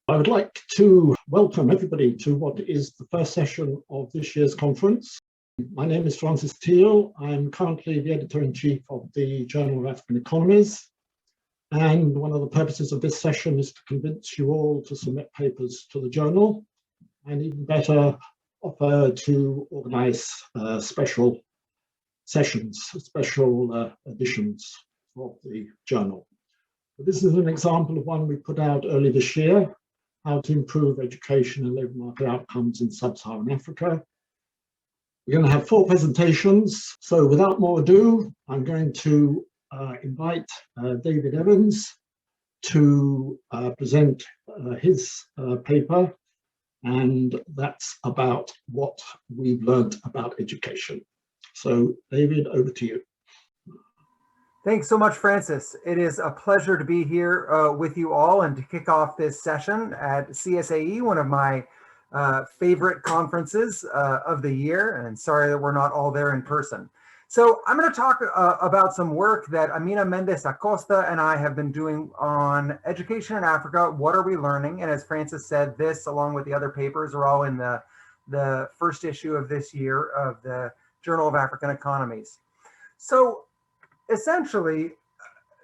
I would like to welcome everybody to what is the first session of this year's conference. My name is Francis Teal. I'm currently the editor-in-chief of the Journal of African Economies. And one of the purposes of this session is to convince you all to submit papers to the journal, and even better, offer to organize special sessions, special editions of the journal. This is an example of one we put out early this year, how to improve education and labour market outcomes in sub-Saharan Africa. We're going to have 4 presentations. So without more ado, I'm going to invite David Evans to present his paper, and that's about what we've learned about education. So David, over to you. Thanks so much, Francis. It is a pleasure to be here with you all and to kick off this session at CSAE, one of my favorite conferences of the year. And sorry that we're not all there in person. So I'm going to talk about some work that Amina Mendes Acosta and I have been doing on education in Africa. What are we learning? And as Francis said, this, along with the other papers, are all in the first issue of this year of the Journal of African Economies. So essentially,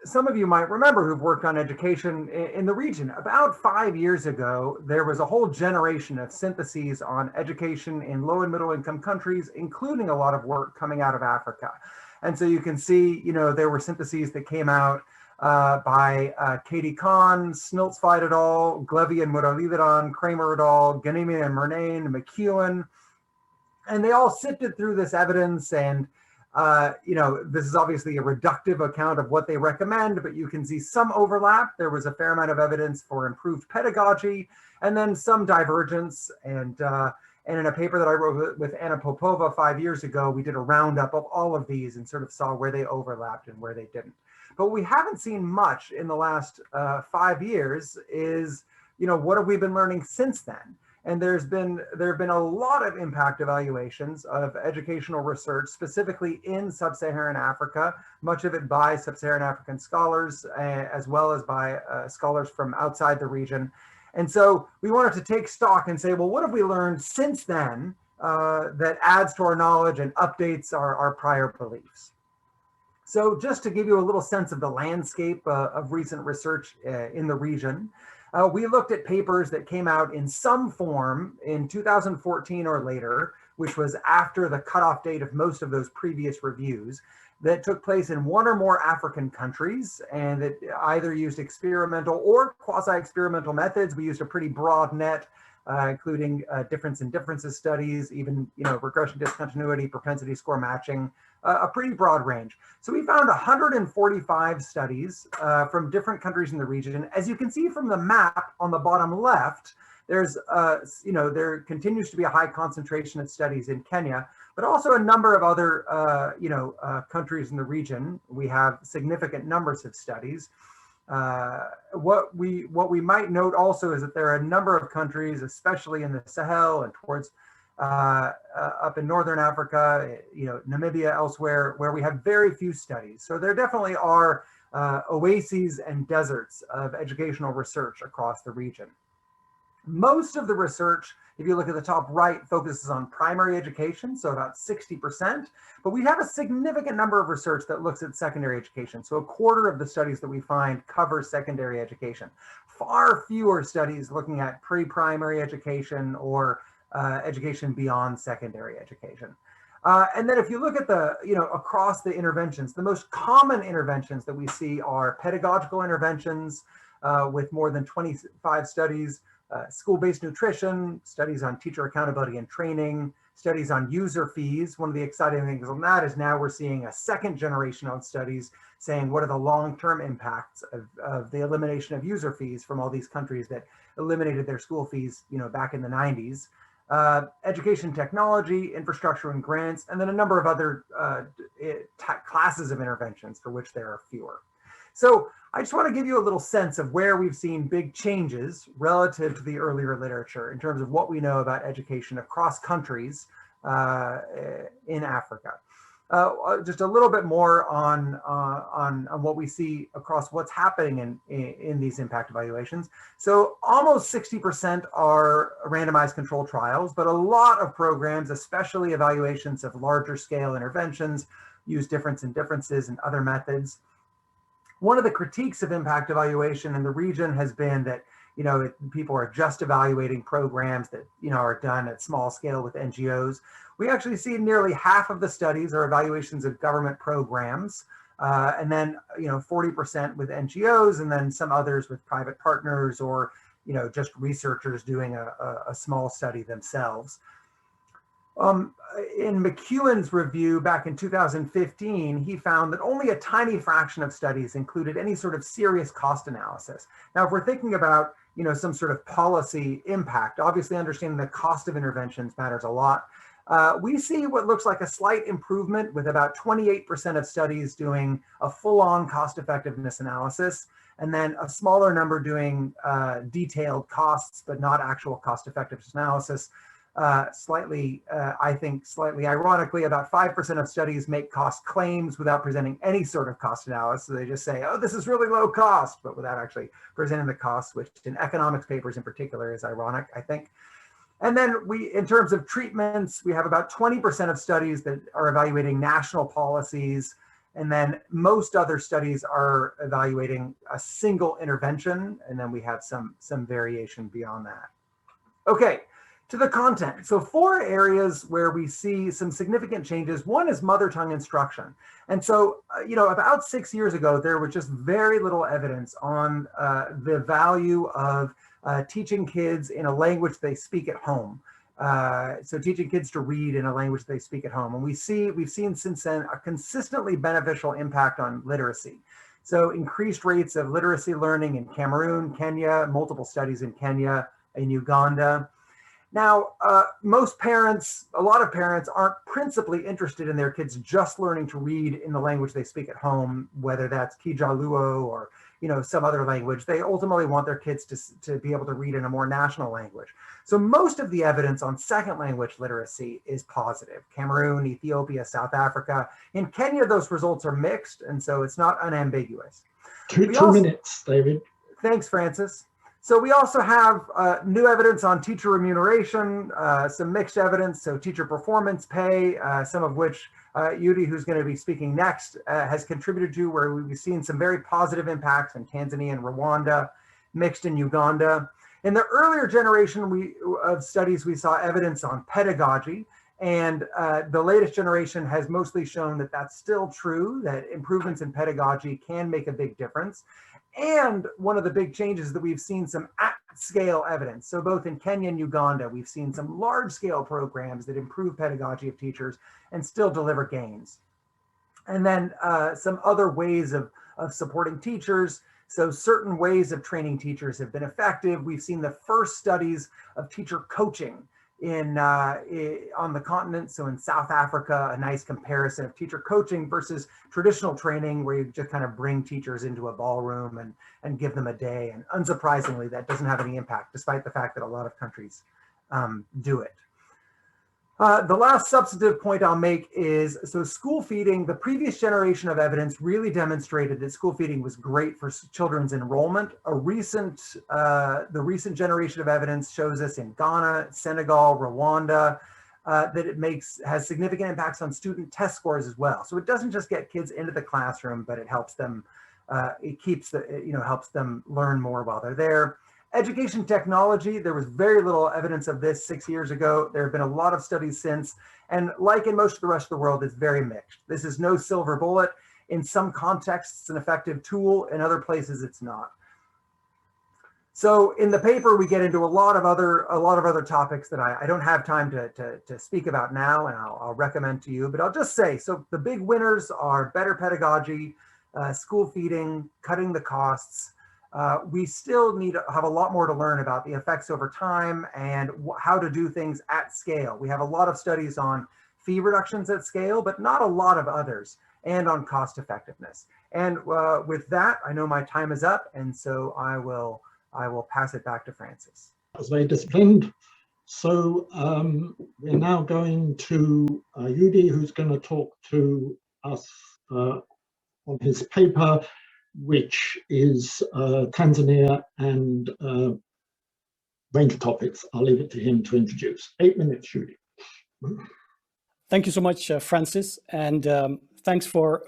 some of you might remember who've worked on education in the region. About 5 years ago, there was a whole generation of syntheses on education in low and middle income countries, including a lot of work coming out of Africa. And so you can see, there were syntheses that came out by Katie Kahn, Sniltzveit et al., Glevy and Muralidaran, Kramer et al., Ganimi and Murnane, McEwen, and they all sifted through this evidence. And this is obviously a reductive account of what they recommend, but you can see some overlap. There was a fair amount of evidence for improved pedagogy, and then some divergence. And in a paper that I wrote with Anna Popova 5 years ago, we did a roundup of all of these and sort of saw where they overlapped and where they didn't. But what we haven't seen much in the last 5 years is, what have we been learning since then? And there have been a lot of impact evaluations of educational research, specifically in sub-Saharan Africa, much of it by sub-Saharan African scholars, as well as by scholars from outside the region. And so we wanted to take stock and say, well, what have we learned since then that adds to our knowledge and updates our prior beliefs? So just to give you a little sense of the landscape of recent research in the region, we looked at papers that came out in some form in 2014 or later, which was after the cutoff date of most of those previous reviews, that took place in 1 or more African countries, and that either used experimental or quasi-experimental methods. We used a pretty broad net, including difference in differences studies, even regression discontinuity, propensity score matching, a pretty broad range. So we found 145 studies from different countries in the region. As you can see from the map on the bottom left, there's there continues to be a high concentration of studies in Kenya, but also a number of other countries in the region. We have significant numbers of studies. What we might note also is that there are a number of countries, especially in the Sahel and towards up in Northern Africa, Namibia, elsewhere, where we have very few studies. So there definitely are oases and deserts of educational research across the region. Most of the research, if you look at the top right, focuses on primary education, so about 60%, but we have a significant number of research that looks at secondary education. So 1/4 of the studies that we find cover secondary education. Far fewer studies looking at pre-primary education or education beyond secondary education. And then if you look at the, across the interventions, the most common interventions that we see are pedagogical interventions with more than 25 studies, school-based nutrition, studies on teacher accountability and training, studies on user fees. One of the exciting things on that is now we're seeing a second generation of studies saying what are the long-term impacts of the elimination of user fees from all these countries that eliminated their school fees, back in the 90s. Education technology, infrastructure and grants, and then a number of other classes of interventions for which there are fewer. So I just want to give you a little sense of where we've seen big changes relative to the earlier literature in terms of what we know about education across countries in Africa. just a little bit more on what we see across what's happening in these impact evaluations. So almost 60% are randomized control trials, but a lot of programs, especially evaluations of larger scale interventions, use difference in differences and other methods. One of the critiques of impact evaluation in the region has been that people are just evaluating programs that are done at small scale with NGOs. We actually see nearly half of the studies are evaluations of government programs, and then 40% with NGOs, and then some others with private partners or just researchers doing a small study themselves. In McEwen's review back in 2015, he found that only a tiny fraction of studies included any sort of serious cost analysis. Now, if we're thinking about some sort of policy impact, obviously understanding the cost of interventions matters a lot. We see what looks like a slight improvement with about 28% of studies doing a full-on cost effectiveness analysis, and then a smaller number doing detailed costs, but not actual cost effectiveness analysis. I think slightly ironically, about 5% of studies make cost claims without presenting any sort of cost analysis. So they just say, oh, this is really low cost, but without actually presenting the cost, which in economics papers in particular is ironic, I think. And then in terms of treatments, we have about 20% of studies that are evaluating national policies. And then most other studies are evaluating a single intervention. And then we have some variation beyond that. Okay. To the content. So 4 areas where we see some significant changes. One is mother tongue instruction. And so, about 6 years ago, there was just very little evidence on the value of teaching kids in a language they speak at home. So teaching kids to read in a language they speak at home. And we've seen since then a consistently beneficial impact on literacy. So increased rates of literacy learning in Cameroon, Kenya, multiple studies in Kenya, in Uganda. Now, a lot of parents aren't principally interested in their kids just learning to read in the language they speak at home, whether that's Kijaluo or, some other language. They ultimately want their kids to be able to read in a more national language. So most of the evidence on second language literacy is positive. Cameroon, Ethiopia, South Africa. In Kenya, those results are mixed, and so it's not unambiguous. Two minutes, David. Thanks, Francis. So we also have new evidence on teacher remuneration, some mixed evidence, so teacher performance pay, some of which Youdi, who's going to be speaking next, has contributed to, where we've seen some very positive impacts in Tanzania and Rwanda, mixed in Uganda. In the earlier generation of studies, we saw evidence on pedagogy, and the latest generation has mostly shown that that's still true, that improvements in pedagogy can make a big difference. And one of the big changes is that we've seen some at-scale evidence. So both in Kenya and Uganda, we've seen some large-scale programs that improve pedagogy of teachers and still deliver gains. And then some other ways of supporting teachers. So certain ways of training teachers have been effective. We've seen the first studies of teacher coaching on the continent. So in South Africa, a nice comparison of teacher coaching versus traditional training, where you just kind of bring teachers into a ballroom and give them a day. And unsurprisingly, that doesn't have any impact, despite the fact that a lot of countries do it. The last substantive point I'll make is, so school feeding, the previous generation of evidence really demonstrated that school feeding was great for children's enrollment. The recent generation of evidence shows us in Ghana, Senegal, Rwanda, that it has significant impacts on student test scores as well. So it doesn't just get kids into the classroom, but it helps them, helps them learn more while they're there. Education technology, there was very little evidence of this 6 years ago. There have been a lot of studies since, and like in most of the rest of the world, it's very mixed. This is no silver bullet. In some contexts, it's an effective tool. In other places, it's not. So in the paper, we get into a lot of other topics that I don't have time to speak about now, and I'll recommend to you, but I'll just say, so the big winners are better pedagogy, school feeding, cutting the costs. We still need to have a lot more to learn about the effects over time and how to do things at scale. We have a lot of studies on fee reductions at scale, but not a lot of others, and on cost effectiveness. And with that, I know my time is up, and so I will pass it back to Francis. That was very disciplined. So we're now going to Youdi, who's going to talk to us on his paper, which is Tanzania and range of topics. I'll leave it to him to introduce. 8 minutes, Youdi. Thank you so much, Francis, and thanks for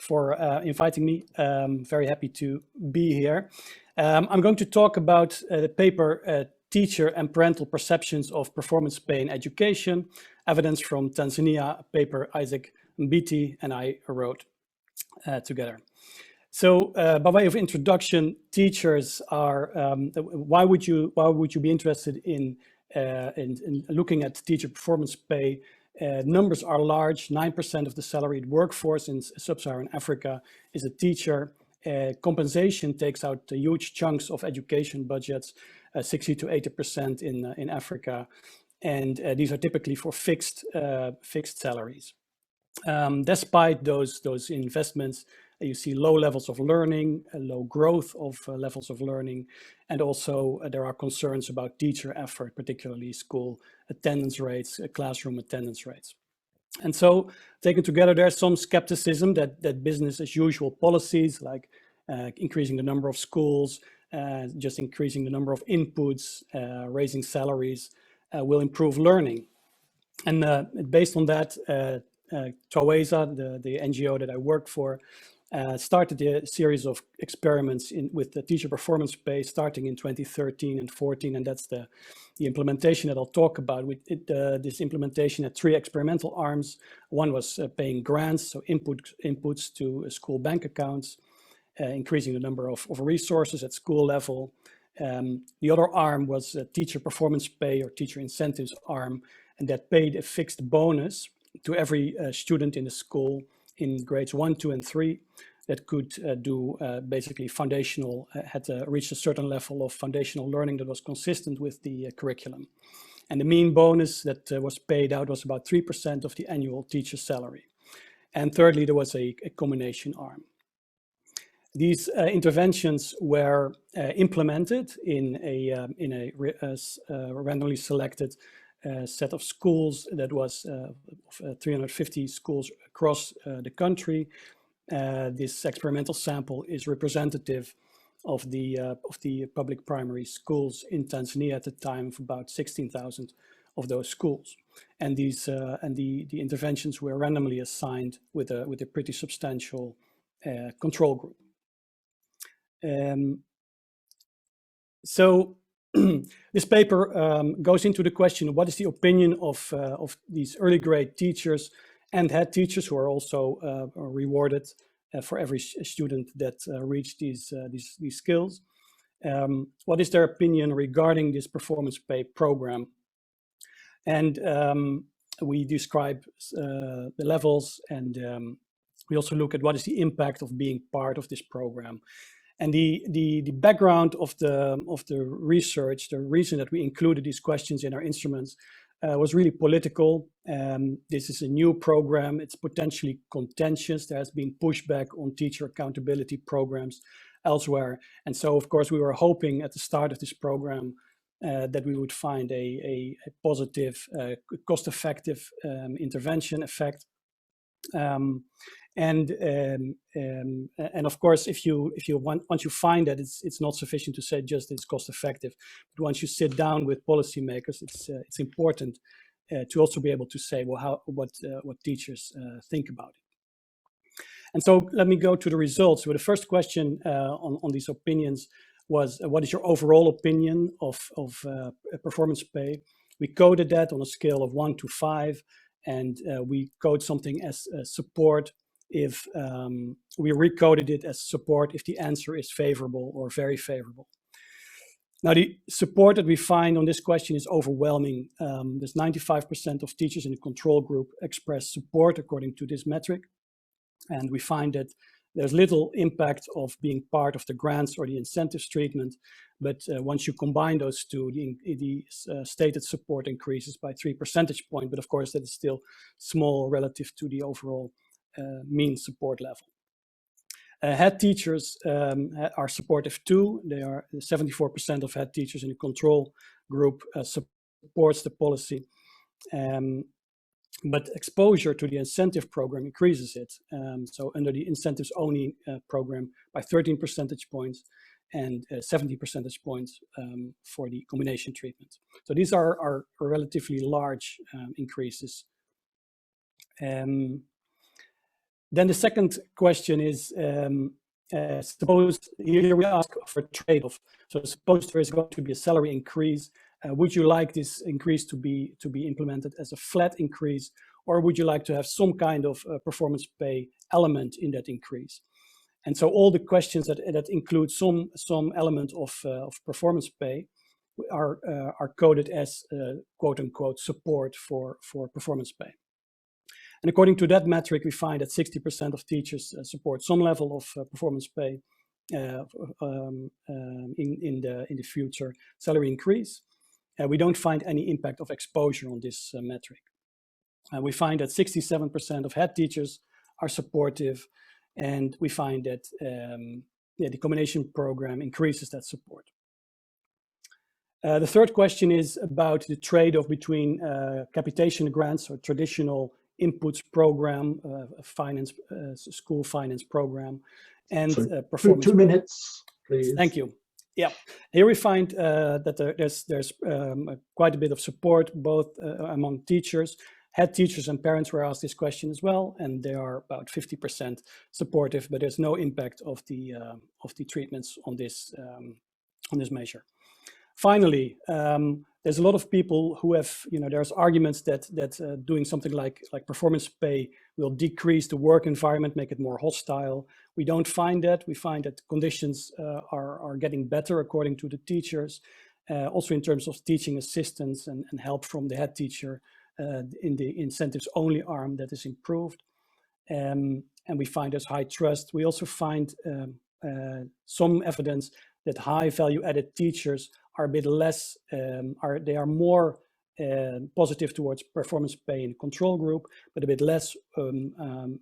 inviting me. Very happy to be here. I'm going to talk about the paper Teacher and Parental Perceptions of Performance Pay in Education, Evidence from Tanzania, a paper Isaac Mbiti and I wrote together. So by way of introduction, teachers are, why would you be interested in looking at teacher performance pay? Numbers are large. 9% of the salaried workforce in sub-Saharan Africa is a teacher. Compensation takes out huge chunks of education budgets, 60 to 80% in Africa, and these are typically for fixed salaries. Despite those investments, you see low levels of learning, low growth of levels of learning, and also there are concerns about teacher effort, particularly school attendance rates, classroom attendance rates. And so, taken together, there's some skepticism that business as usual policies like increasing the number of schools, just increasing the number of inputs, raising salaries will improve learning. And based on that, Twaweza, the NGO that I worked for, started a series of experiments with the teacher performance pay starting in 2013 and 14, and that's the implementation that I'll talk about. This implementation had 3 experimental arms. One was paying grants, so inputs to school bank accounts, increasing the number of resources at school level. The other arm was a teacher performance pay or teacher incentives arm, and that paid a fixed bonus to every student in the school in grades 1, 2, and 3 that could do basically foundational, had reached a certain level of foundational learning that was consistent with the curriculum. And the mean bonus that was paid out was about 3% of the annual teacher salary. And thirdly, there was a combination arm. These interventions were implemented in a randomly selected set of schools that was 350 schools across the country. This experimental sample is representative of the public primary schools in Tanzania at the time, of about 16,000 of those schools. And these the interventions were randomly assigned with a pretty substantial control group. So this paper goes into the question, what is the opinion of these early grade teachers and head teachers who are also rewarded for every student that reached these skills? What is their opinion regarding this performance pay program? And we describe the levels, and we also look at what is the impact of being part of this program. And the background of the research, the reason that we included these questions in our instruments was really political. This is a new program. It's potentially contentious. There has been pushback on teacher accountability programs elsewhere. And so, of course, we were hoping at the start of this program that we would find a positive, cost-effective intervention effect. And of course, once you find that it's not sufficient to say just it's cost effective, but once you sit down with policymakers, it's important to also be able to say, well, what teachers think about it. And so let me go to the results. So the first question on these opinions was, what is your overall opinion of performance pay? We coded that on a scale of 1 to 5, and we code something as support if we recoded it as support if the answer is favorable or very favorable. Now, the support that we find on this question is overwhelming. There's 95% of teachers in the control group express support according to this metric. And we find that there's little impact of being part of the grants or the incentives treatment. But once you combine those two, the stated support increases by 3 percentage points. But of course, that is still small relative to the overall mean support level. Head teachers are supportive too. They are 74% of head teachers in the control group support supports the policy, but exposure to the incentive program increases it. So under the incentives only program by 13 percentage points and 70 percentage points for the combination treatment. So these are relatively large increases. Then the second question is, suppose here we ask for trade-off. So suppose there is going to be a salary increase. Would you like this increase to be implemented as a flat increase, or would you like to have some kind of performance pay element in that increase? And so all the questions that include some element of performance pay are coded as quote unquote support for performance pay. And according to that metric, we find that 60% of teachers support some level of performance pay in the future salary increase. We don't find any impact of exposure on this metric. We find that 67% of head teachers are supportive, and we find that the combination program increases that support. The third question is about the trade-off between capitation grants or traditional inputs program, finance, school finance program, and performance. 2 minutes, please. Thank you. Yeah, here we find that there's quite a bit of support both among teachers. Head teachers and parents were asked this question as well, and they are about 50% supportive, but there's no impact of the treatments on this measure. Finally, there's a lot of people who have, there's arguments that doing something like performance pay will decrease the work environment, make it more hostile. We don't find that. We find that conditions are getting better according to the teachers, also in terms of teaching assistance and help from the head teacher in the incentives only arm that is improved. And we find there's high trust. We also find some evidence that high value added teachers are a bit less, they are more positive towards performance pay in control group, but a bit less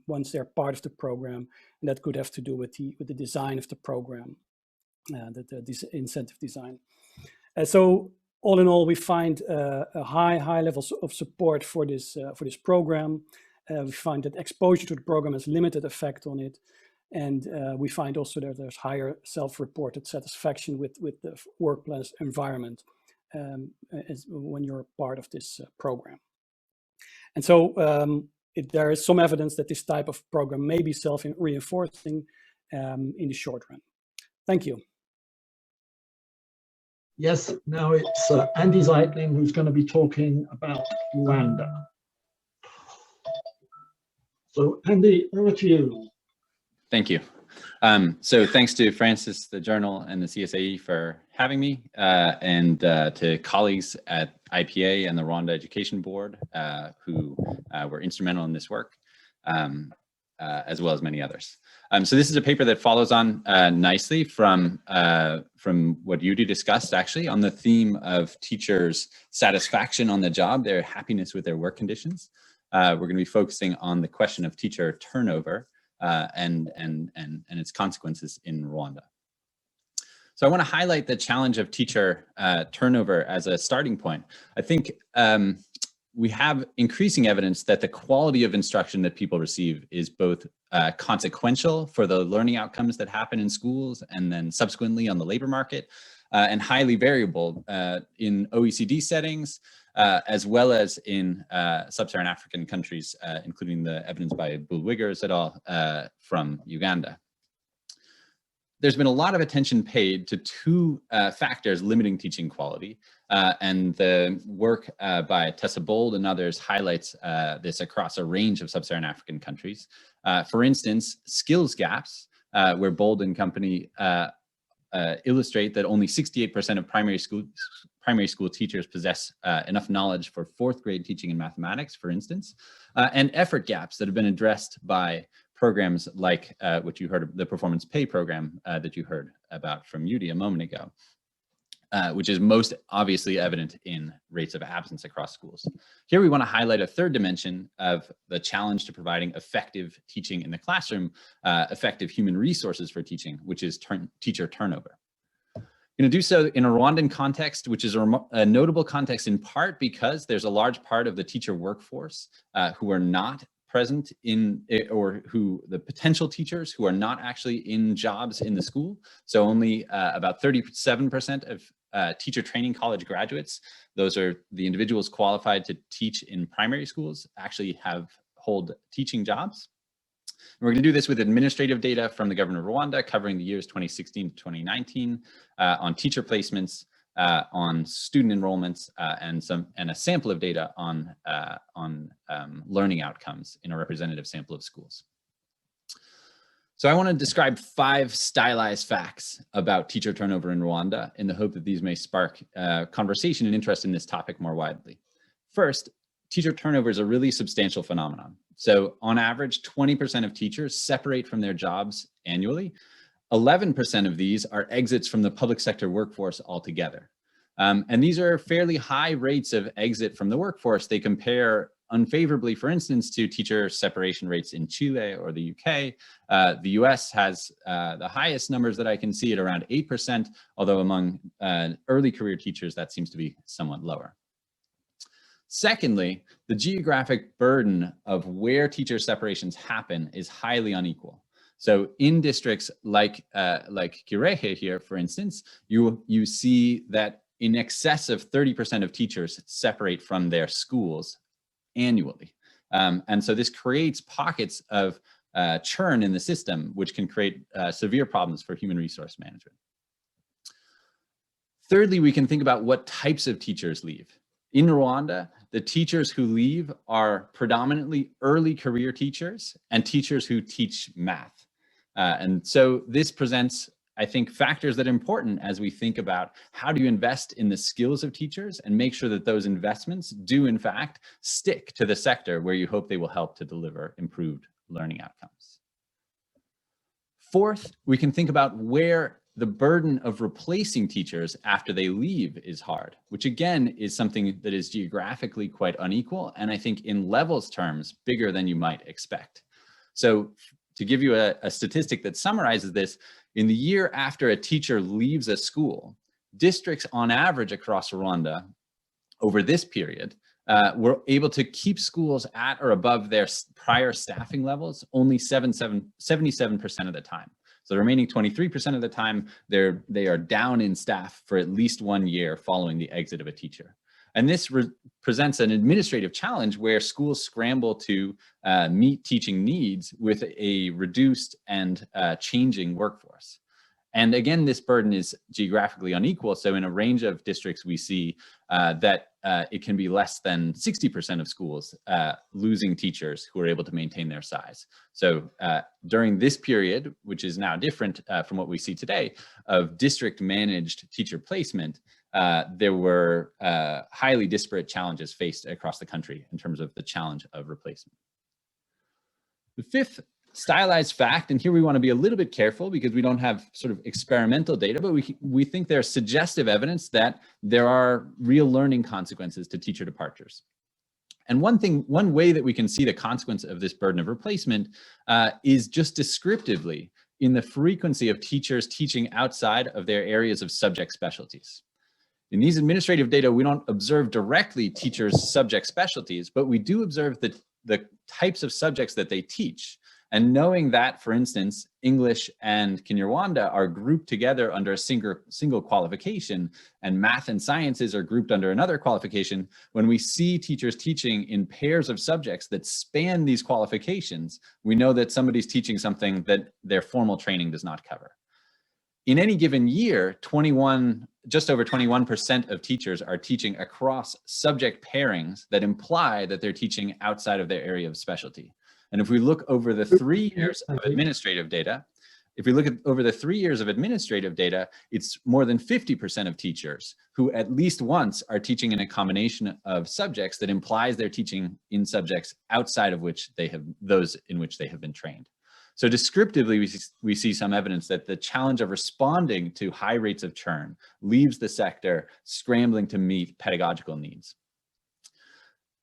once they're part of the program. And that could have to do with the design of the program, the incentive design. So all in all, we find a high levels of support for this program. We find that exposure to the program has limited effect on it. And we find also that there's higher self-reported satisfaction with the workplace environment when you're part of this program. And so there is some evidence that this type of program may be self-reinforcing in the short run. Thank you. Yes, now it's Andy Zeitlin who's going to be talking about Rwanda. So Andy, over to you. Thank you. So thanks to Francis, the Journal, and the CSAE for having me, and to colleagues at IPA and the Rwanda Education Board who were instrumental in this work, as well as many others. So this is a paper that follows on nicely from what Youdi discussed, actually, on the theme of teachers' satisfaction on the job, their happiness with their work conditions. We're going to be focusing on the question of teacher turnover and its consequences in Rwanda. So I want to highlight the challenge of teacher turnover as a starting point. I think we have increasing evidence that the quality of instruction that people receive is both consequential for the learning outcomes that happen in schools and then subsequently on the labor market, and highly variable in OECD settings, as well as in sub-Saharan African countries, including the evidence by Bulwiggers et al. From Uganda. There's been a lot of attention paid to two factors limiting teaching quality, and the work by Tessa Bold and others highlights this across a range of sub-Saharan African countries. For instance, skills gaps, where Bold and company illustrate that only 68% of primary school teachers possess enough knowledge for 4th grade teaching in mathematics, for instance, and effort gaps that have been addressed by programs like what you heard of, the performance pay program that you heard about from Youdi a moment ago, which is most obviously evident in rates of absence across schools. Here we want to highlight a third dimension of the challenge to providing effective teaching in the classroom, effective human resources for teaching, which is teacher turnover. Going to do so in a Rwandan context, which is a notable context in part because there's a large part of the teacher workforce who are not present in, or who the potential teachers who are not actually in jobs in the school. So only about 37% of teacher training college graduates, those are the individuals qualified to teach in primary schools, actually hold teaching jobs. And we're going to do this with administrative data from the government of Rwanda covering the years 2016 to 2019 on teacher placements, on student enrollments, and a sample of data on learning outcomes in a representative sample of schools. So I want to describe 5 stylized facts about teacher turnover in Rwanda in the hope that these may spark conversation and interest in this topic more widely. First, teacher turnover is a really substantial phenomenon. So on average, 20% of teachers separate from their jobs annually. 11% of these are exits from the public sector workforce altogether. And these are fairly high rates of exit from the workforce. They compare unfavorably, for instance, to teacher separation rates in Chile or the UK. The US has the highest numbers that I can see at around 8%, although among early career teachers, that seems to be somewhat lower. Secondly, the geographic burden of where teacher separations happen is highly unequal. So in districts like Kirehe here, for instance, you see that in excess of 30% of teachers separate from their schools annually. And so this creates pockets of churn in the system, which can create severe problems for human resource management. Thirdly, we can think about what types of teachers leave. In Rwanda, the teachers who leave are predominantly early career teachers and teachers who teach math. And so this presents, I think, factors that are important as we think about how do you invest in the skills of teachers and make sure that those investments do, in fact, stick to the sector where you hope they will help to deliver improved learning outcomes. Fourth, we can think about where the burden of replacing teachers after they leave is hard, which again is something that is geographically quite unequal, and I think in levels terms, bigger than you might expect. So to give you a statistic that summarizes this, in the year after a teacher leaves a school, districts on average across Rwanda over this period were able to keep schools at or above their prior staffing levels only 77% of the time. So the remaining 23% of the time, they are down in staff for at least 1 year following the exit of a teacher. And this presents an administrative challenge where schools scramble to meet teaching needs with a reduced and changing workforce. And again, this burden is geographically unequal. So in a range of districts, we see that it can be less than 60% of schools losing teachers who are able to maintain their size. So during this period, which is now different from what we see today, of district managed teacher placement, there were highly disparate challenges faced across the country in terms of the challenge of replacement. The fifth stylized fact, and here we want to be a little bit careful because we don't have sort of experimental data, but we think there's suggestive evidence that there are real learning consequences to teacher departures. And one way that we can see the consequence of this burden of replacement is just descriptively in the frequency of teachers teaching outside of their areas of subject specialties. In these administrative data, we don't observe directly teachers' subject specialties, but we do observe the types of subjects that they teach. And knowing that, for instance, English and Kinyarwanda are grouped together under a single qualification, and math and sciences are grouped under another qualification, when we see teachers teaching in pairs of subjects that span these qualifications, we know that somebody's teaching something that their formal training does not cover. In any given year, just over 21% of teachers are teaching across subject pairings that imply that they're teaching outside of their area of specialty. And if we look over the 3 years of administrative data, it's more than 50% of teachers who at least once are teaching in a combination of subjects that implies they're teaching in subjects outside of those in which they have been trained. So descriptively, we see some evidence that the challenge of responding to high rates of churn leaves the sector scrambling to meet pedagogical needs.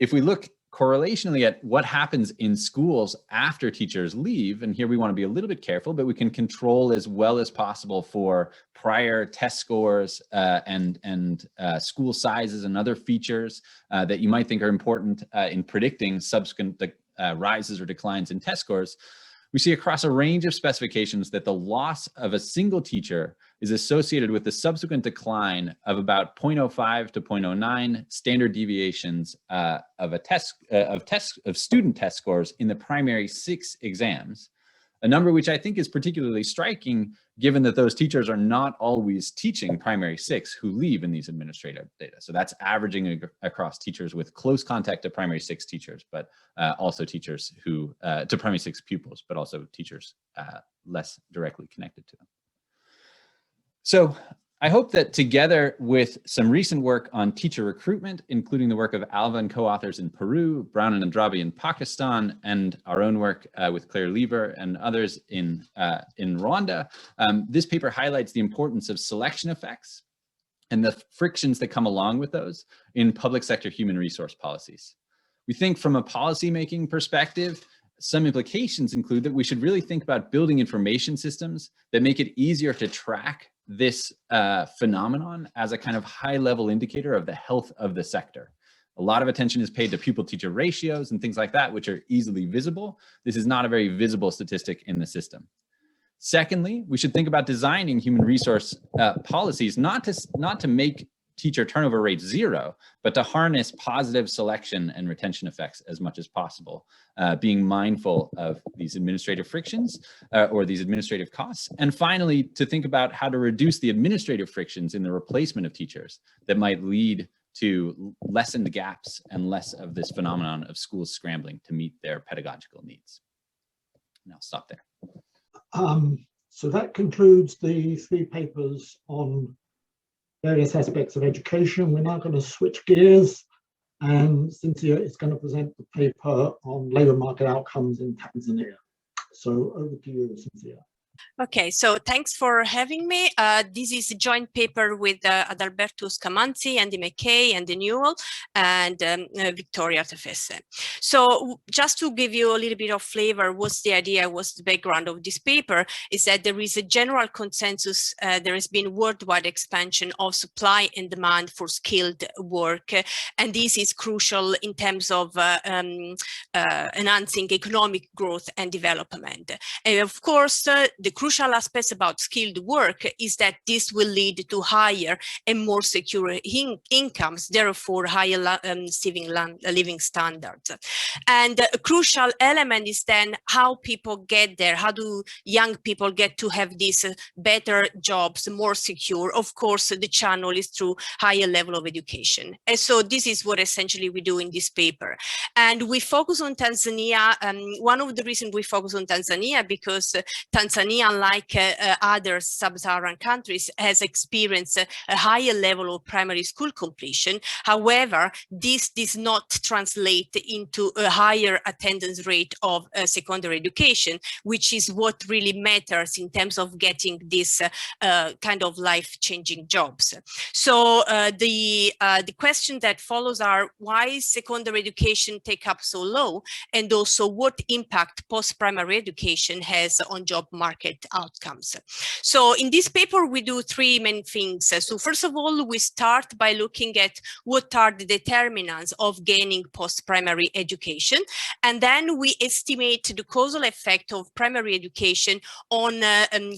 If we look correlationally at what happens in schools after teachers leave. And here we want to be a little bit careful, but we can control as well as possible for prior test scores and school sizes and other features that you might think are important in predicting subsequent rises or declines in test scores. We see across a range of specifications that the loss of a single teacher is associated with the subsequent decline of about 0.05 to 0.09 standard deviations of student test scores in the primary 6 exams, a number which I think is particularly striking given that those teachers are not always teaching primary 6 who leave in these administrative data. So that's averaging across teachers with close contact to primary 6 teachers, but also teachers who, to primary 6 pupils, but also teachers less directly connected to them. So I hope that together with some recent work on teacher recruitment, including the work of Alva and co-authors in Peru, Brown and Andrabi in Pakistan, and our own work with Claire Lever and others in Rwanda, this paper highlights the importance of selection effects and the frictions that come along with those in public sector human resource policies. We think from a policymaking perspective, some implications include that we should really think about building information systems that make it easier to track this phenomenon as a kind of high-level indicator of the health of the sector. A lot of attention is paid to pupil-teacher ratios and things like that, which are easily visible. This is not a very visible statistic in the system. Secondly, we should think about designing human resource policies not to make teacher turnover rate 0, but to harness positive selection and retention effects as much as possible, being mindful of these administrative frictions or these administrative costs. And finally, to think about how to reduce the administrative frictions in the replacement of teachers that might lead to lessened gaps and less of this phenomenon of schools scrambling to meet their pedagogical needs. And I'll stop there. So that concludes the 3 papers on various aspects of education. We're now going to switch gears, and Cinzia is going to present the paper on labour market outcomes in Tanzania. So over to you, Cinzia. Okay, so thanks for having me. This is a joint paper with Adalberto Scamanzi and Mckay and Newell and Victoria Tefesse. So just to give you a little bit of flavor, what's the idea, what's the background of this paper, is that there is a general consensus, there has been worldwide expansion of supply and demand for skilled work, and this is crucial in terms of enhancing economic growth and development. And of course, the crucial aspects about skilled work is that this will lead to higher and more secure incomes, therefore higher living standards. And a crucial element is then how people get there. How do young people get to have these better jobs, more secure? Of course, the channel is through higher level of education. And so this is what essentially we do in this paper. And we focus on Tanzania. One of the reasons we focus on Tanzania because Tanzania, unlike other sub-Saharan countries, has experienced a higher level of primary school completion. However, this does not translate into a higher attendance rate of secondary education, which is what really matters in terms of getting this kind of life-changing jobs. So the question that follows are, why is secondary education take up so low? And also what impact post-primary education has on job market outcomes. So in this paper, we do 3 main things. So first of all, we start by looking at what are the determinants of gaining post-primary education. And then we estimate the causal effect of primary education on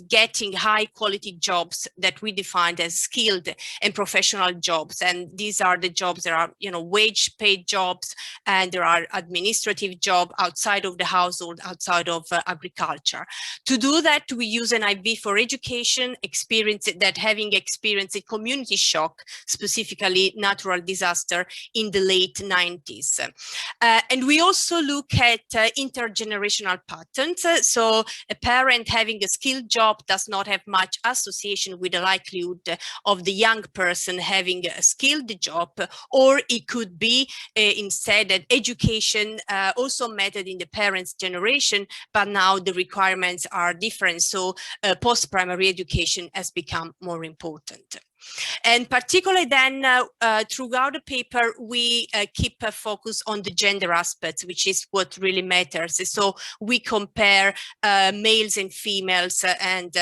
getting high quality jobs that we defined as skilled and professional jobs. And these are the jobs that are, wage paid jobs, and there are administrative jobs outside of the household, outside of agriculture. To do that, we use an IB for education experience that having experienced a community shock, specifically natural disaster in the late 90s. And we also look at intergenerational patterns. So a parent having a skilled job does not have much association with the likelihood of the young person having a skilled job, or it could be instead that education also mattered in the parents' generation, but now the requirements are different. So post-primary education has become more important. And particularly then throughout the paper, we keep a focus on the gender aspects, which is what really matters. So we compare males and females and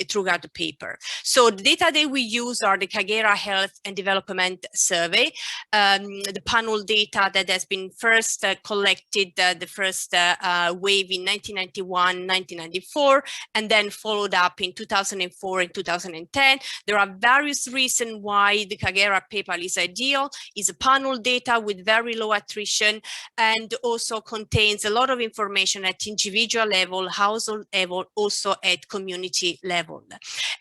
throughout the paper. So the data that we use are the Kagera Health and Development Survey, the panel data that has been first collected, the first wave in 1991, 1994, and then followed up in 2004 and 2010. There are various reasons why the Kagera paper is ideal. It's a panel data with very low attrition and also contains a lot of information at individual level, household level, also at community level.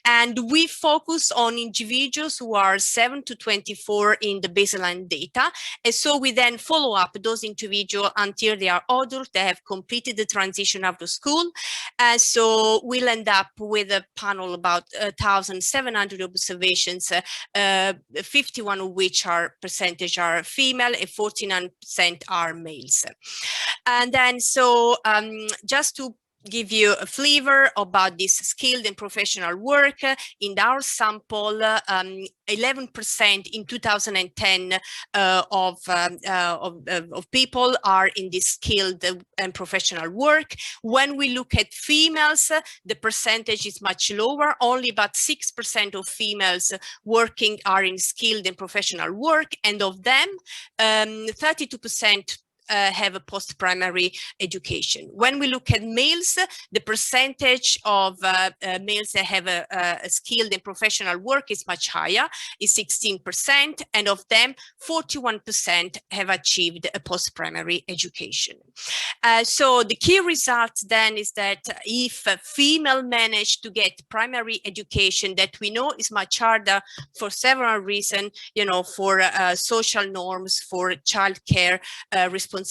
And we focus on individuals who are 7 to 24 in the baseline data. And so we then follow up those individuals until they are adult, they have completed the transition after school. And so we'll end up with a panel about 1,700 observations, 51 of which percentage are female and 49% are males. And then so just to give you a flavor about this skilled and professional work, in our sample, 11% in 2010 of people are in this skilled and professional work. When we look at females, the percentage is much lower. Only about 6% of females working are in skilled and professional work, and of them, 32% have a post-primary education. When we look at males, the percentage of males that have a skilled and professional work is much higher, is 16%, and of them, 41% have achieved a post-primary education. So the key result then is that if a female managed to get primary education, that we know is much harder for several reasons, you know, for social norms, for childcare responsibility,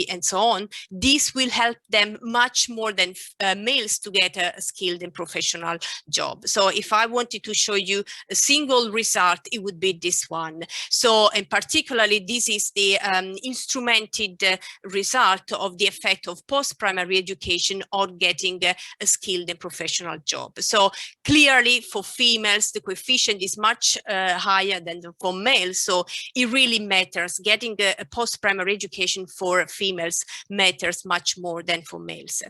and so on, this will help them much more than males to get a skilled and professional job. So if I wanted to show you a single result, it would be this one. So, and particularly, this is the instrumented result of the effect of post-primary education on getting a skilled and professional job. So clearly, for females, the coefficient is much higher than for males. So it really matters. Getting a post-primary education for females matters much more than for males.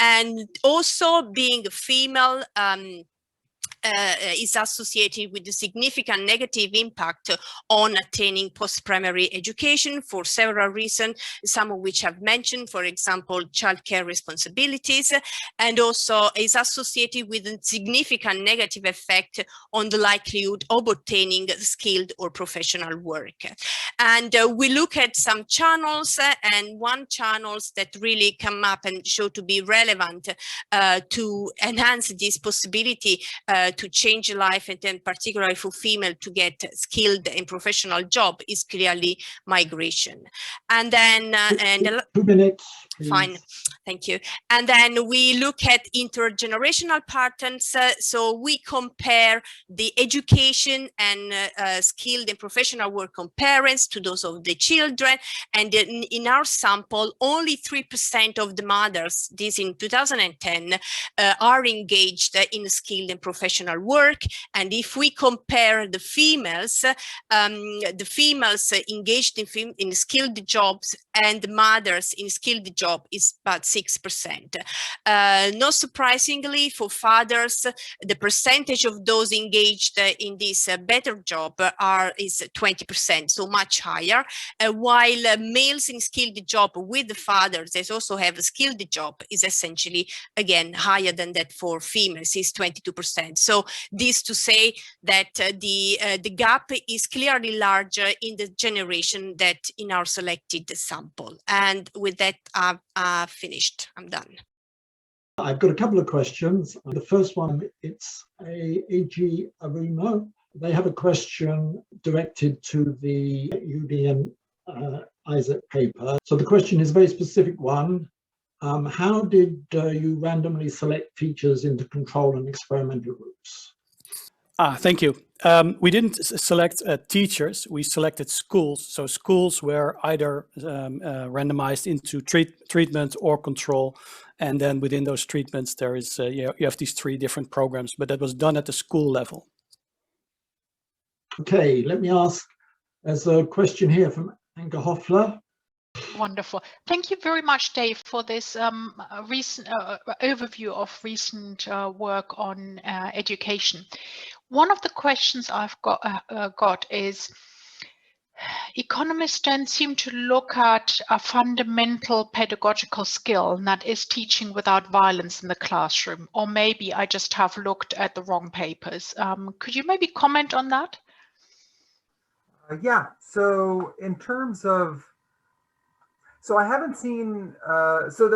And also being a female is associated with a significant negative impact on attaining post-primary education for several reasons, some of which I've mentioned, for example, childcare responsibilities, and also is associated with a significant negative effect on the likelihood of obtaining skilled or professional work. And we look at some channels, and one channels that really come up and show to be relevant to enhance this possibility to change life, and then particularly for female to get skilled and professional job, is clearly migration. And then 2 minutes. Please. Fine, thank you. And then we look at intergenerational patterns. So we compare the education and skilled and professional work of parents to those of the children. And in our sample, only 3% of the mothers, this in 2010, are engaged in skilled and professional work. And if we compare the females engaged in skilled jobs and the mothers in skilled jobs, is about 6%. Not surprisingly, for fathers, the percentage of those engaged in this better job is 20%, so much higher. While males in skilled job with the fathers, they also have a skilled job, is essentially again higher than that for females, is 22%. So this to say that the gap is clearly larger in the generation that in our selected sample. And with that, I've finished. I'm done. I've got a couple of questions. The first one, it's AG Arima. They have a question directed to the Youdi and Isaac paper. So the question is a very specific one. How did you randomly select teachers into control and experimental groups? Thank you. We didn't select teachers, we selected schools. So schools were either randomized into treatment or control. And then within those treatments, there is you have these 3 different programs, but that was done at the school level. Okay, let me ask, there's a question here from Anke Hoffler. Wonderful. Thank you very much, Dave, for this recent overview of recent work on education. One of the questions I've got is, economists don't seem to look at a fundamental pedagogical skill, and that is teaching without violence in the classroom. Or maybe I just have looked at the wrong papers. Could you maybe comment on that? Yeah, so in terms of, so I haven't seen, so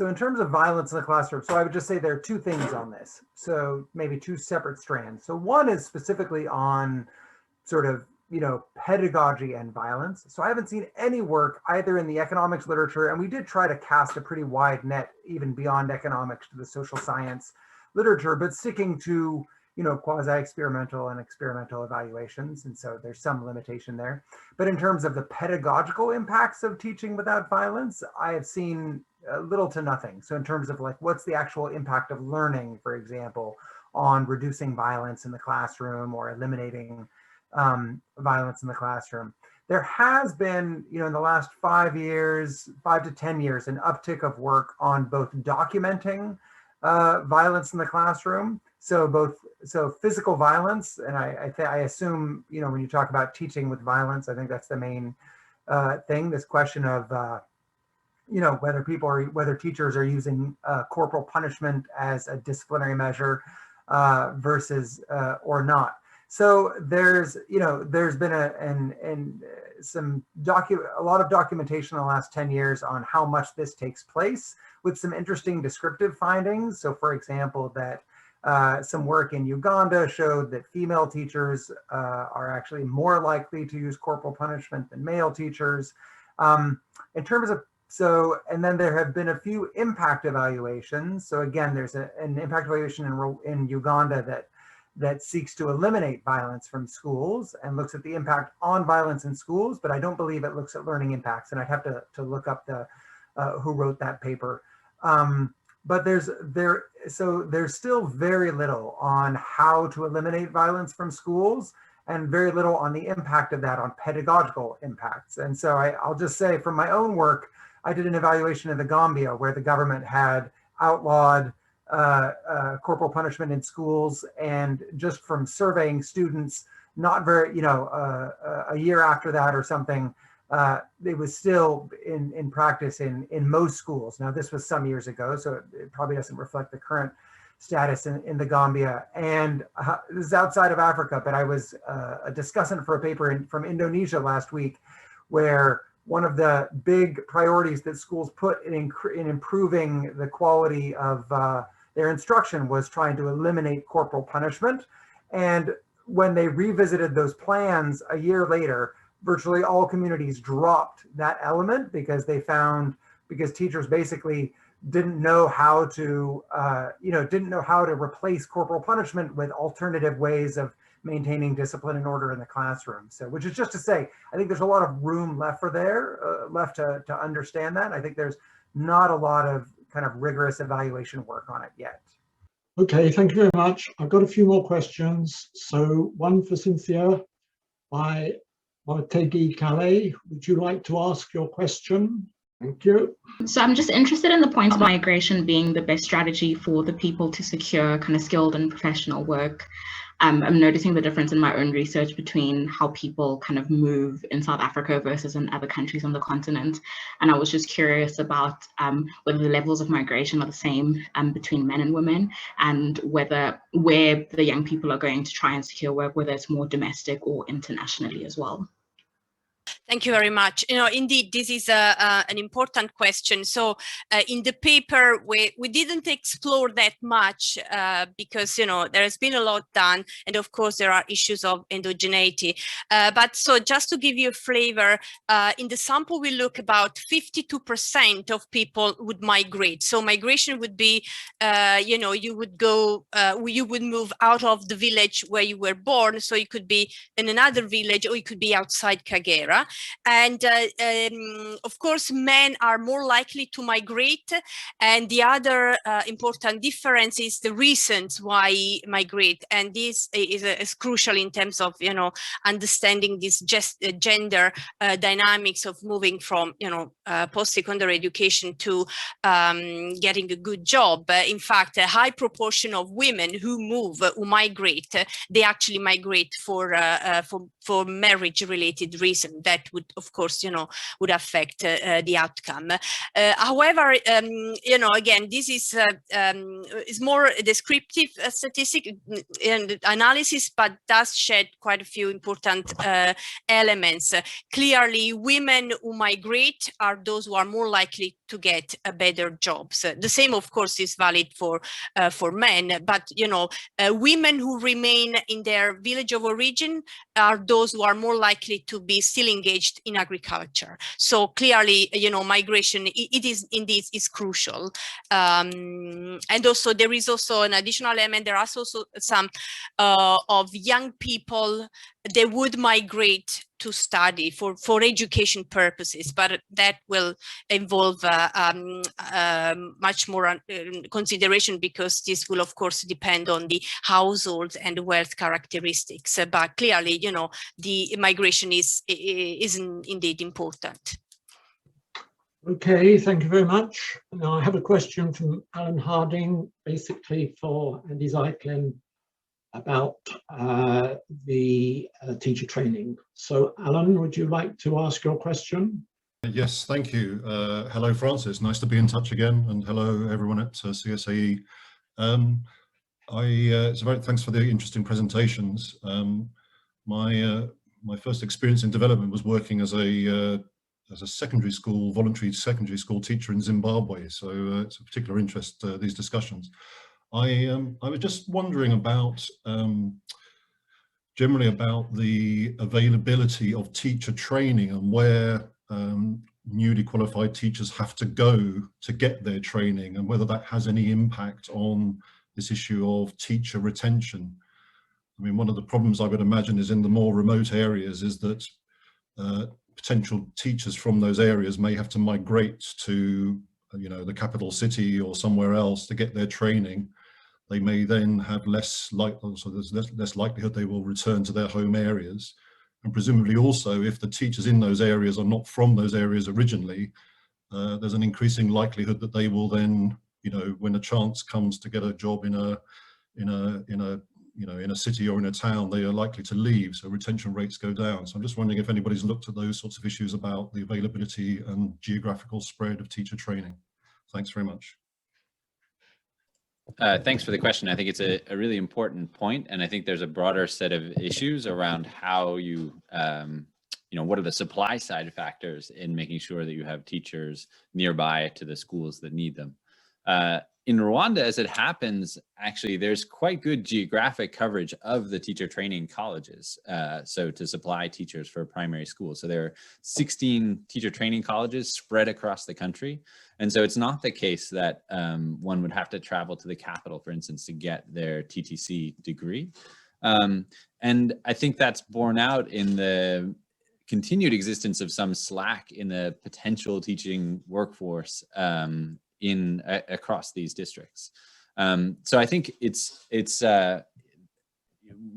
in terms of violence in the classroom, so I would just say there are two things on this. So maybe two separate strands. So one is specifically on sort of, pedagogy and violence. So I haven't seen any work either in the economics literature, and we did try to cast a pretty wide net, even beyond economics to the social science literature, but sticking to, quasi-experimental and experimental evaluations. And so there's some limitation there. But in terms of the pedagogical impacts of teaching without violence, I have seen little to nothing. So in terms of like, what's the actual impact of learning, for example, on reducing violence in the classroom or eliminating violence in the classroom. There has been, in the last 5 to 10 years, an uptick of work on both documenting violence in the classroom. So physical violence, and I assume, when you talk about teaching with violence, I think that's the main thing. This question of, whether teachers are using corporal punishment as a disciplinary measure versus or not. So there's been a lot of documentation in the last 10 years on how much this takes place, with some interesting descriptive findings. So for example, that some work in Uganda showed that female teachers are actually more likely to use corporal punishment than male teachers. In terms of, and then there have been a few impact evaluations. So again, there's an impact evaluation in Uganda that seeks to eliminate violence from schools and looks at the impact on violence in schools, but I don't believe it looks at learning impacts. And I'd have to look up who wrote that paper. But there's still very little on how to eliminate violence from schools, and very little on the impact of that on pedagogical impacts. And so I'll just say, from my own work, I did an evaluation in the Gambia where the government had outlawed corporal punishment in schools, and just from surveying students, not very, a year after that or something, it was still in practice in most schools. Now, this was some years ago, so it probably doesn't reflect the current status in the Gambia. And this is outside of Africa, but I was a discussant for a paper from Indonesia last week, where one of the big priorities that schools put in improving the quality of their instruction was trying to eliminate corporal punishment. And when they revisited those plans a year later, virtually all communities dropped that element because teachers basically didn't know how to, replace corporal punishment with alternative ways of maintaining discipline and order in the classroom. So, which is just to say, I think there's a lot of room left to understand that. I think there's not a lot of kind of rigorous evaluation work on it yet. Okay, thank you very much. I've got a few more questions. So one for Cinzia by Mckay Calais. Would you like to ask your question? Thank you. So I'm just interested in the point of migration being the best strategy for the people to secure kind of skilled and professional work. I'm noticing the difference in my own research between how people kind of move in South Africa versus in other countries on the continent. And I was just curious about whether the levels of migration are the same between men and women, and where the young people are going to try and secure work, whether it's more domestic or internationally as well. Thank you very much. Indeed, this is an important question. So in the paper, we didn't explore that much because, there has been a lot done. And of course, there are issues of endogeneity. But so just to give you a flavor, in the sample, we look about 52% of people would migrate. So migration would be, you would move out of the village where you were born. So you could be in another village, or you could be outside Kagera. And of course, men are more likely to migrate. And the other important difference is the reasons why migrate. And this is crucial in terms of, understanding this gender dynamics of moving from, post-secondary education to getting a good job. In fact, a high proportion of women who migrate, they actually migrate for marriage-related reasons. That would, of course, would affect the outcome. However, again, this is more a descriptive statistic and analysis, but does shed quite a few important elements. Clearly, women who migrate are those who are more likely to get better jobs. The same, of course, is valid for men, but women who remain in their village of origin are those who are more likely to be still engaged in agriculture. So clearly, migration, it is indeed is crucial. And also there is also an additional element. There are also some of young people, they would migrate to study for education purposes, but that will involve much more consideration, because this will of course depend on the household and wealth characteristics. But clearly, the migration is indeed important. Okay, thank you very much. Now I have a question from Alan Harding, basically for Andy Zeitlin, about the teacher training. So Alan, would you like to ask your question? Yes, thank you. Hello, Francis. Nice to be in touch again, and hello everyone at CSAE. Thanks for the interesting presentations. My first experience in development was working as a secondary school, voluntary secondary school teacher in Zimbabwe. So it's a particular interest, these discussions. I was just wondering about generally about the availability of teacher training and where newly qualified teachers have to go to get their training, and whether that has any impact on this issue of teacher retention. I mean, one of the problems I would imagine is in the more remote areas is that potential teachers from those areas may have to migrate to, the capital city or somewhere else to get their training. They may then have there's less likelihood they will return to their home areas. And presumably also, if the teachers in those areas are not from those areas originally, there's an increasing likelihood that they will then, when a chance comes to get a job in a city or in a town, they are likely to leave, so retention rates go down. So I'm just wondering if anybody's looked at those sorts of issues about the availability and geographical spread of teacher training. Thanks very much. Thanks for the question. I think it's a really important point, and I think there's a broader set of issues around how you, what are the supply side factors in making sure that you have teachers nearby to the schools that need them. In Rwanda, as it happens, actually, there's quite good geographic coverage of the teacher training colleges. So to supply teachers for primary schools. So there are 16 teacher training colleges spread across the country. And so it's not the case that one would have to travel to the capital, for instance, to get their TTC degree. And I think that's borne out in the continued existence of some slack in the potential teaching workforce across these districts. So I think it's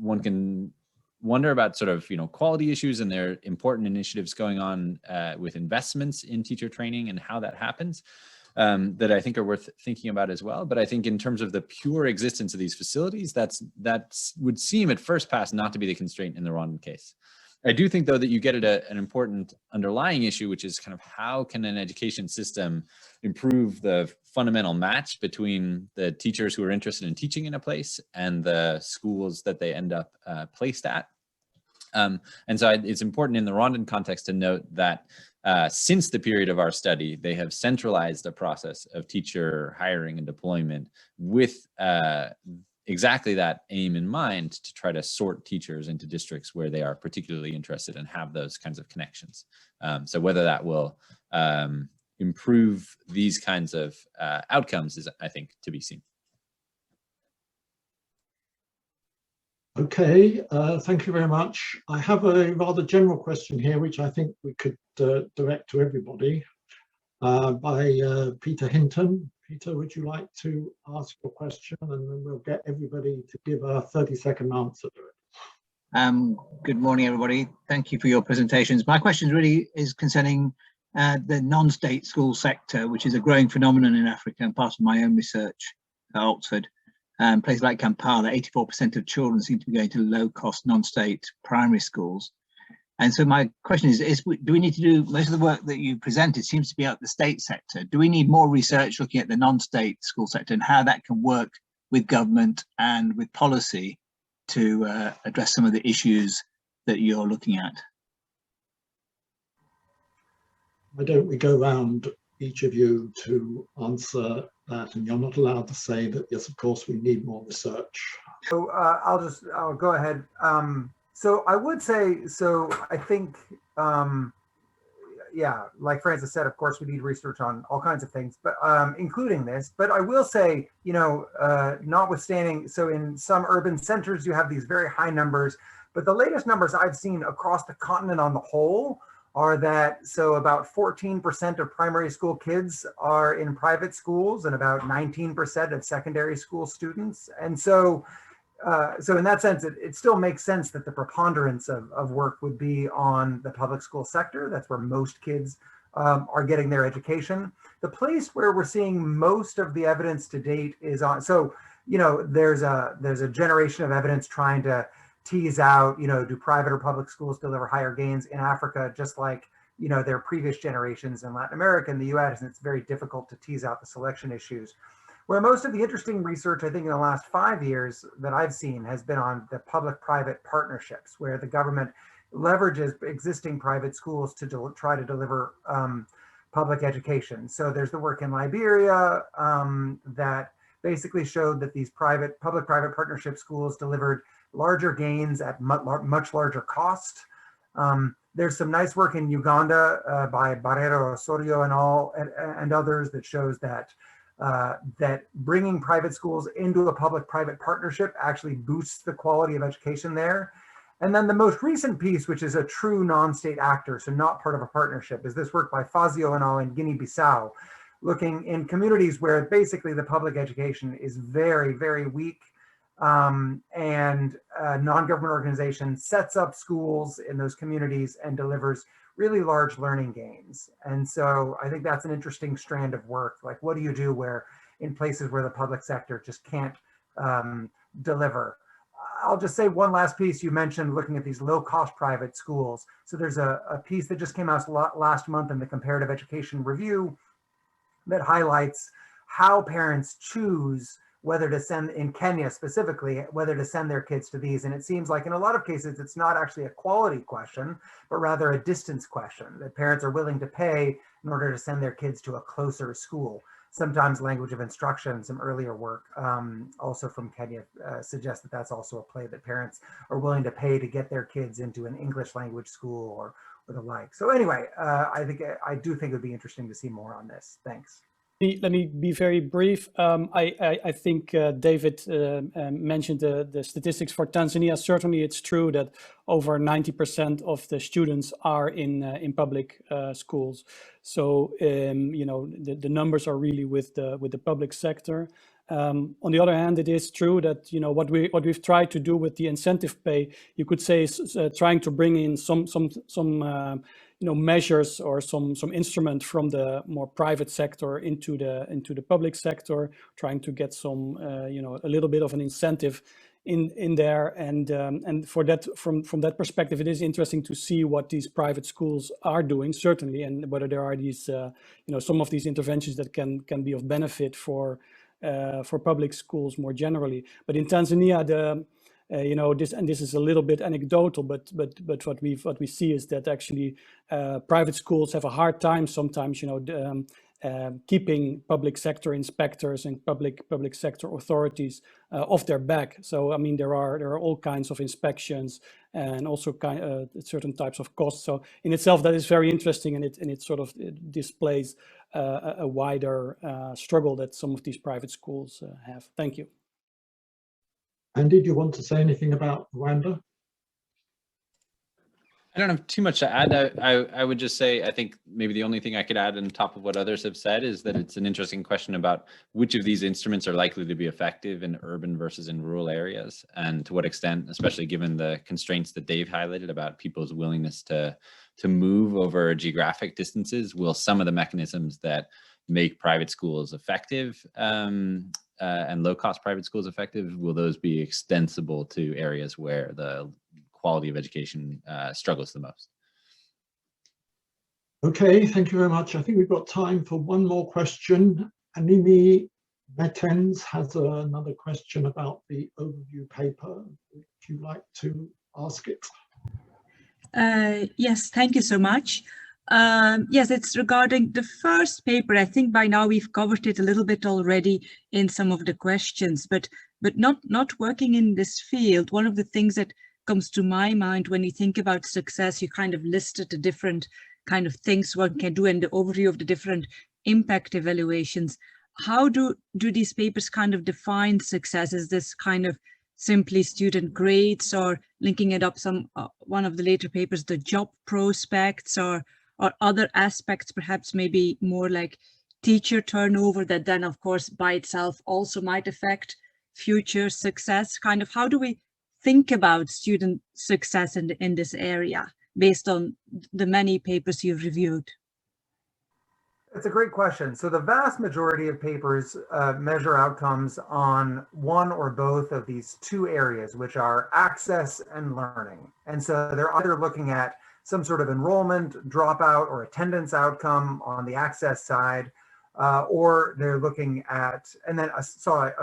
one can wonder about sort of quality issues, and there are important initiatives going on with investments in teacher training and how that happens that I think are worth thinking about as well. But I think in terms of the pure existence of these facilities, that would seem at first pass not to be the constraint in the Rwandan case. I do think, though, that you get at an important underlying issue, which is kind of how can an education system improve the fundamental match between the teachers who are interested in teaching in a place and the schools that they end up placed at. And so it's important in the Rwandan context to note that since the period of our study, they have centralized a process of teacher hiring and deployment with exactly that aim in mind, to try to sort teachers into districts where they are particularly interested and have those kinds of connections. So whether that will improve these kinds of outcomes is, I think, to be seen. Okay, thank you very much. I have a rather general question here, which I think we could direct to everybody by Peter Hinton. Peter, would you like to ask your question, and then we'll get everybody to give a 30-second answer to it. Good morning, everybody. Thank you for your presentations. My question really is concerning the non-state school sector, which is a growing phenomenon in Africa and part of my own research at Oxford. Places like Kampala, 84% of children seem to be going to low-cost non-state primary schools. And so my question is do we need to do most of the work that you presented seems to be out the state sector? Do we need more research looking at the non-state school sector and how that can work with government and with policy to address some of the issues that you're looking at? Why don't we go round each of you to answer that, and you're not allowed to say that, yes, of course, we need more research. So I'll go ahead. So I would say, so I think, yeah, like Francis said, of course, we need research on all kinds of things, but including this. But I will say, you know, notwithstanding, so in some urban centers, you have these very high numbers, but the latest numbers I've seen across the continent on the whole are that, so about 14% of primary school kids are in private schools and about 19% of secondary school students. And so, so in that sense, it still makes sense that the preponderance of work would be on the public school sector. That's where most kids are getting their education. The place where we're seeing most of the evidence to date is on, so, you know, there's a generation of evidence trying to tease out, you know, do private or public schools deliver higher gains in Africa, just like, you know, their previous generations in Latin America and the US, and it's very difficult to tease out the selection issues. Where most of the interesting research, I think, in the last 5 years that I've seen has been on the public-private partnerships, where the government leverages existing private schools to try to deliver public education. So there's the work in Liberia that basically showed that these public-private partnership schools delivered larger gains at much larger cost. There's some nice work in Uganda by Barrero Osorio and others that shows that that bringing private schools into a public-private partnership actually boosts the quality of education there. And then the most recent piece, which is a true non-state actor, so not part of a partnership, is this work by Fazio and all in Guinea-Bissau, looking in communities where basically the public education is very, very weak. And a non-government organization sets up schools in those communities and delivers really large learning gains. And so I think that's an interesting strand of work. Like, what do you do where in places where the public sector just can't deliver? I'll just say one last piece. You mentioned looking at these low-cost private schools. So there's a piece that just came out last month in the Comparative Education Review that highlights how parents choose whether to send, in Kenya specifically, whether to send their kids to these. And it seems like in a lot of cases, it's not actually a quality question, but rather a distance question, that parents are willing to pay in order to send their kids to a closer school. Sometimes language of instruction, some earlier work also from Kenya suggests that that's also a play, that parents are willing to pay to get their kids into an English language school or the like. So anyway, I do think it would be interesting to see more on this. Thanks. Let me be very brief. I think David mentioned the statistics for Tanzania. Certainly, it's true that over 90% of the students are in public schools. So you know, the numbers are really with the public sector. On the other hand, it is true that, you know, what we've tried to do with the incentive pay, you could say, is trying to bring in some you know, measures or some instrument from the more private sector into the public sector, trying to get some you know, a little bit of an incentive in there, and for that, from that perspective, it is interesting to see what these private schools are doing, certainly, and whether there are these you know, some of these interventions that can be of benefit for public schools more generally. But in Tanzania, you know, this is a little bit anecdotal, but what we see is that actually private schools have a hard time sometimes, you know, keeping public sector inspectors and public sector authorities off their back. So I mean, there are all kinds of inspections and also certain types of costs. So in itself, that is very interesting, and it sort of displays a wider struggle that some of these private schools have. Thank you. Andy, do you want to say anything about Rwanda? I don't have too much to add. I would just say, I think maybe the only thing I could add on top of what others have said is that it's an interesting question about which of these instruments are likely to be effective in urban versus in rural areas, and to what extent, especially given the constraints that Dave highlighted about people's willingness to move over geographic distances, will some of the mechanisms that make private schools effective and low-cost private schools effective, will those be extensible to areas where the quality of education struggles the most? Okay, thank you very much. I think we've got time for one more question. Animi Metens has another question about the overview paper. Would you like to ask it? Yes, thank you so much. Yes, it's regarding the first paper. I think by now we've covered it a little bit already in some of the questions, but not working in this field. One of the things that comes to my mind when you think about success, you kind of listed the different kind of things one can do in the overview of the different impact evaluations. How do these papers kind of define success? Is this kind of simply student grades, or linking it up some one of the later papers, the job prospects, or other aspects, perhaps maybe more like teacher turnover, that then of course by itself also might affect future success? Kind of how do we think about student success in this area based on the many papers you've reviewed? It's a great question. So the vast majority of papers measure outcomes on one or both of these two areas, which are access and learning. And so they're either looking at some sort of enrollment, dropout, or attendance outcome on the access side, or they're looking at, and then a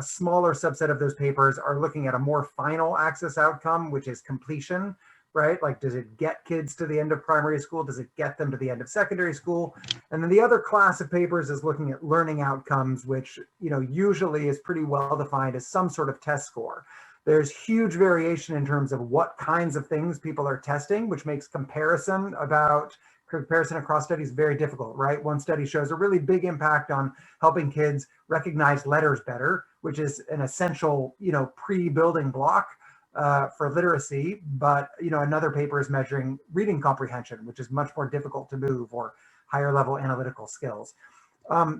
smaller subset of those papers are looking at a more final access outcome, which is completion, right? Like, does it get kids to the end of primary school? Does it get them to the end of secondary school? And then the other class of papers is looking at learning outcomes, which, you know, usually is pretty well defined as some sort of test score. There's huge variation in terms of what kinds of things people are testing, which makes comparison across studies very difficult, right? One study shows a really big impact on helping kids recognize letters better, which is an essential, you know, pre-building block for literacy. But, you know, another paper is measuring reading comprehension, which is much more difficult to move, or higher level analytical skills.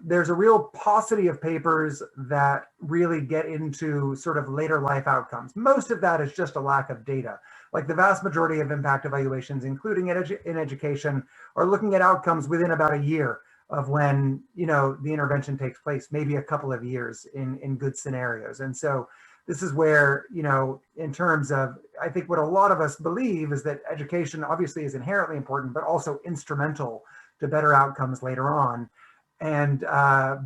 There's a real paucity of papers that really get into sort of later life outcomes. Most of that is just a lack of data. Like the vast majority of impact evaluations, including in education, are looking at outcomes within about a year of when, you know, the intervention takes place, maybe a couple of years in good scenarios. And so this is where, you know, in terms of, I think what a lot of us believe is that education obviously is inherently important, but also instrumental to better outcomes later on. And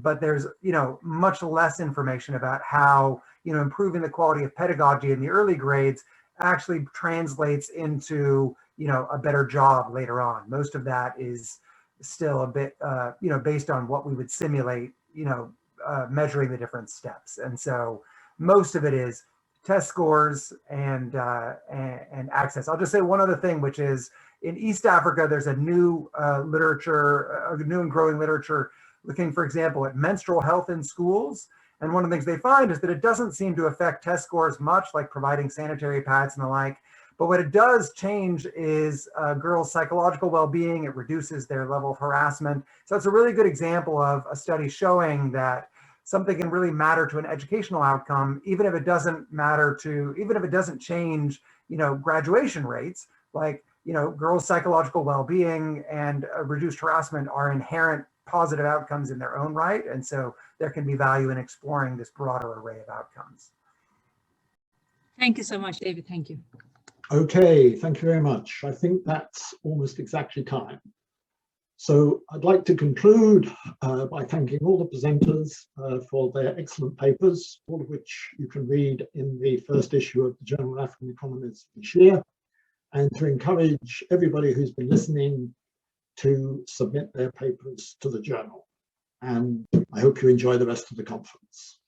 but there's, you know, much less information about how, you know, improving the quality of pedagogy in the early grades actually translates into, you know, a better job later on. Most of that is still a bit, you know, based on what we would simulate, you know, measuring the different steps. And so most of it is test scores and access. I'll just say one other thing, which is in East Africa, there's a new new and growing literature looking, for example, at menstrual health in schools. And one of the things they find is that it doesn't seem to affect test scores much, like providing sanitary pads and the like. But what it does change is girls' psychological well-being. It reduces their level of harassment. So it's a really good example of a study showing that something can really matter to an educational outcome, even if it doesn't change, you know, graduation rates. Like, you know, girls' psychological well-being and reduced harassment are inherent positive outcomes in their own right. And so there can be value in exploring this broader array of outcomes. Thank you so much, David. Thank you. Okay, thank you very much. I think that's almost exactly time. So I'd like to conclude by thanking all the presenters for their excellent papers, all of which you can read in the first issue of the Journal of African Economies this year, and to encourage everybody who's been listening to submit their papers to the journal. And I hope you enjoy the rest of the conference.